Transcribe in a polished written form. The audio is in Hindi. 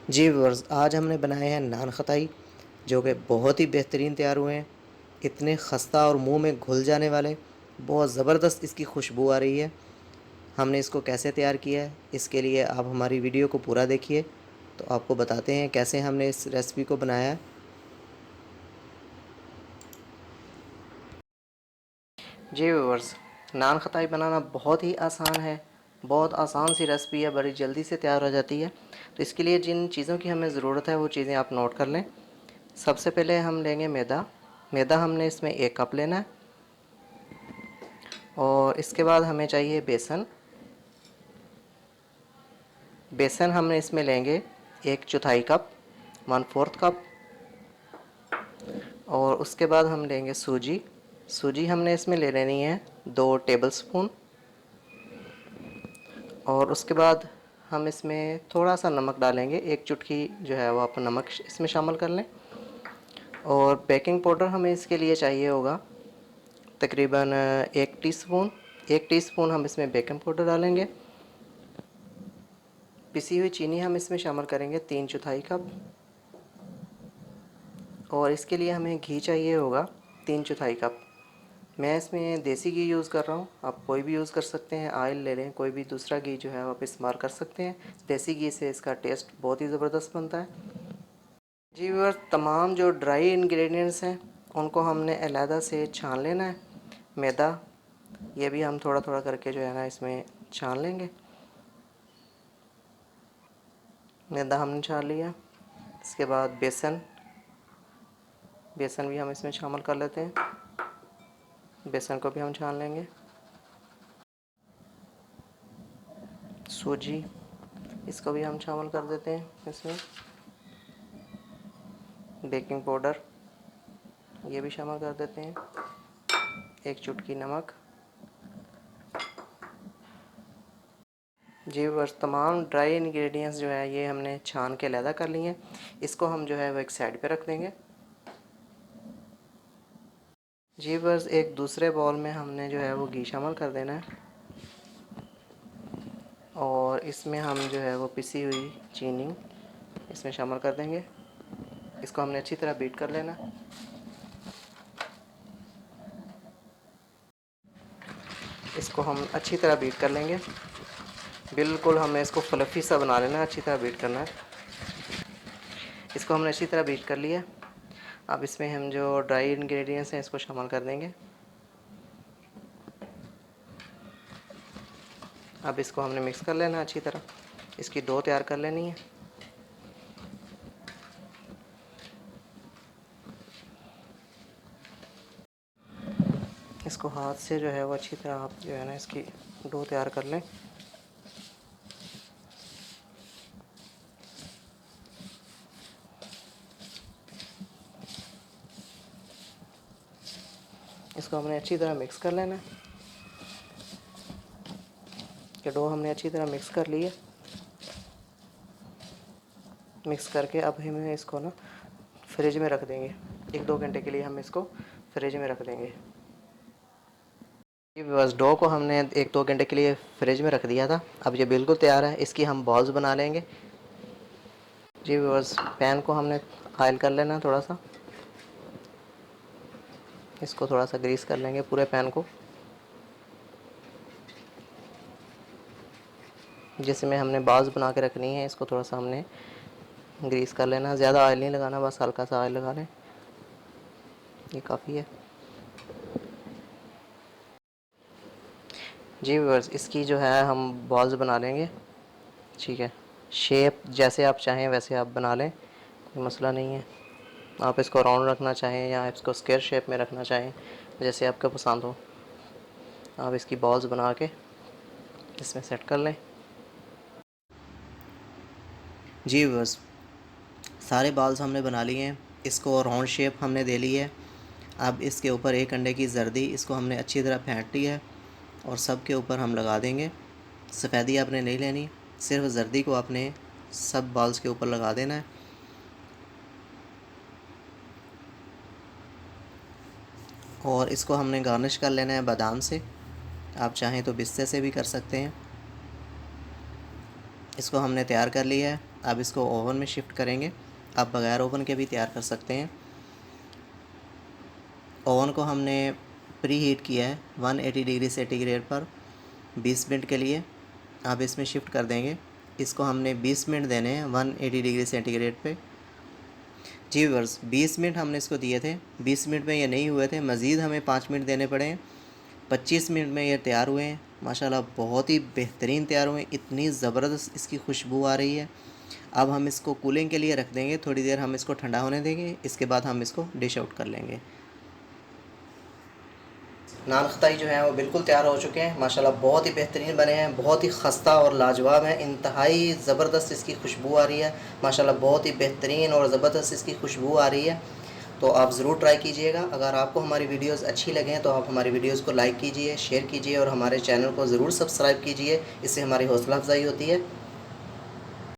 जी व्यूअर्स, आज हमने बनाए हैं नान खताई, जो कि बहुत ही बेहतरीन तैयार हुए हैं। इतने खस्ता और मुंह में घुल जाने वाले, बहुत ज़बरदस्त इसकी खुशबू आ रही है। हमने इसको कैसे तैयार किया है, इसके लिए आप हमारी वीडियो को पूरा देखिए, तो आपको बताते हैं कैसे हमने इस रेसिपी को बनाया है। जी व्यूअर्स, नान खताई बनाना बहुत ही आसान है। बहुत आसान सी रेसिपी है, बड़ी जल्दी से तैयार हो जाती है। तो इसके लिए जिन चीज़ों की हमें ज़रूरत है वो चीज़ें आप नोट कर लें। सबसे पहले हम लेंगे मैदा। मैदा हमने इसमें 1 कप लेना है। और इसके बाद हमें चाहिए बेसन। बेसन हमने इसमें लेंगे 1/4 कप, 1/4 कप। और उसके बाद हम लेंगे सूजी। सूजी हमने इसमें ले लेनी है 2 टेबलस्पून। और उसके बाद हम इसमें थोड़ा सा नमक डालेंगे, 1 चुटकी जो है वो आप नमक इसमें शामिल कर लें। और बेकिंग पाउडर हमें इसके लिए चाहिए होगा तकरीबन 1 टीस्पून। 1 टीस्पून हम इसमें बेकिंग पाउडर डालेंगे। पिसी हुई चीनी हम इसमें शामिल करेंगे 3/4 कप। और इसके लिए हमें घी चाहिए होगा 3/4 कप। मैं इसमें देसी घी यूज़ कर रहा हूँ, आप कोई भी यूज़ कर सकते हैं, ऑयल ले लें, कोई भी दूसरा घी जो है आप इस्तेमाल कर सकते हैं। देसी घी से इसका टेस्ट बहुत ही ज़बरदस्त बनता है। जी व्यूअर्स, तमाम जो ड्राई इंग्रेडिएंट्स हैं उनको हमने अलहदा से छान लेना है। मैदा, ये भी हम थोड़ा थोड़ा करके जो है ना इसमें छान लेंगे। मैदा हमने छान लिया। इसके बाद बेसन, बेसन भी हम इसमें शामिल कर लेते हैं। बेसन को भी हम छान लेंगे। सूजी, इसको भी हम शामिल कर देते हैं इसमें। बेकिंग पाउडर, ये भी शामिल कर देते हैं। 1 चुटकी नमक। जी बस, तमाम ड्राई इंग्रेडिएंट्स जो है ये हमने छान के अलहदा कर लिए हैं। इसको हम जो है वो एक साइड पे रख देंगे। जी बस, एक दूसरे बाउल में हमने जो है वो घी शामिल कर देना है। और इसमें हम जो है वो पिसी हुई चीनी इसमें शामिल कर देंगे। इसको हमने अच्छी तरह बीट कर लेना। इसको हम अच्छी तरह बीट कर लेंगे। बिल्कुल हमें इसको फ्लफ़ी सा बना लेना है, अच्छी तरह बीट करना है। इसको हमने अच्छी तरह बीट कर लिया। अब इसमें हम जो ड्राई इंग्रेडिएंट्स हैं इसको शामिल कर देंगे। अब इसको हमने मिक्स कर लेना अच्छी तरह। इसकी डो तैयार कर लेनी है। इसको हाथ से जो है वो अच्छी तरह आप जो है ना इसकी डो तैयार कर लें। इसको हमने अच्छी तरह मिक्स कर लेना है। कि डो हमने अच्छी तरह मिक्स कर ली है। मिक्स करके अब हमें इसको ना फ्रिज में रख देंगे। 1-2 घंटे के लिए हम इसको फ्रिज में रख देंगे। बस, डो को हमने 1-2 घंटे के लिए फ्रिज में रख दिया था। अब ये बिल्कुल तैयार है। इसकी हम बॉल्स बना लेंगे। जी बस, पैन को हमने ऑयल कर लेना थोड़ा सा। इसको थोड़ा सा ग्रीस कर लेंगे पूरे पैन को, जिसमें हमने बॉल्स बना के रखनी है। इसको थोड़ा सा हमने ग्रीस कर लेना। ज़्यादा ऑयल नहीं लगाना, बस हल्का सा ऑयल लगा लें, ये काफ़ी है। जी व्यूअर्स, इसकी जो है हम बॉल्स बना लेंगे। ठीक है, शेप जैसे आप चाहें वैसे आप बना लें, कोई मसला नहीं है। आप इसको राउंड रखना चाहें या इसको स्क्वायर शेप में रखना चाहें, जैसे आपको पसंद हो, आप इसकी बॉल्स बना के इसमें सेट कर लें। जी व्यूअर्स, सारे बॉल्स हमने बना लिए हैं। इसको राउंड शेप हमने दे ली है। अब इसके ऊपर 1 अंडे की जर्दी, इसको हमने अच्छी तरह फेंट ली है और सब के ऊपर हम लगा देंगे। सफ़ेदी आपने नहीं लेनी, सिर्फ जर्दी को आपने सब बॉल्स के ऊपर लगा देना है। और इसको हमने गार्निश कर लेना है बादाम से। आप चाहें तो पिस्ते से भी कर सकते हैं। इसको हमने तैयार कर लिया है। अब इसको ओवन में शिफ्ट करेंगे। आप बगैर ओवन के भी तैयार कर सकते हैं। ओवन को हमने प्री हीट किया है 180 डिग्री सेंटीग्रेड पर 20 मिनट के लिए। अब इसमें शिफ्ट कर देंगे। इसको हमने 20 मिनट देने हैं 180 डिग्री सेंटीग्रेड पे। जी व्यूअर्स, 20 मिनट हमने इसको दिए थे, 20 मिनट में ये नहीं हुए थे, मज़ीद हमें 5 मिनट देने पड़े हैं। 25 मिनट में ये तैयार हुए हैं। माशाल्लाह बहुत ही बेहतरीन तैयार हुए हैं। इतनी ज़बरदस्त इसकी खुशबू आ रही है। अब हम इसको कूलिंग के लिए रख देंगे, थोड़ी देर हम इसको ठंडा होने देंगे। इसके बाद हम इसको डिश आउट कर लेंगे। नान खताई जो है वो बिल्कुल तैयार हो चुके हैं। माशाल्लाह बहुत ही बेहतरीन बने हैं, बहुत ही खस्ता और लाजवाब हैं। इंतहाई ज़बरदस्त इसकी खुशबू आ रही है। माशाल्लाह बहुत ही बेहतरीन और ज़बरदस्त इसकी खुशबू आ रही है। तो आप ज़रूर ट्राई कीजिएगा। अगर आपको हमारी वीडियोस अच्छी लगें तो आप हमारी वीडियोस को लाइक कीजिए, शेयर कीजिए और हमारे चैनल को ज़रूर सब्सक्राइब कीजिए। इससे हमारी हौसला अफजाई होती है।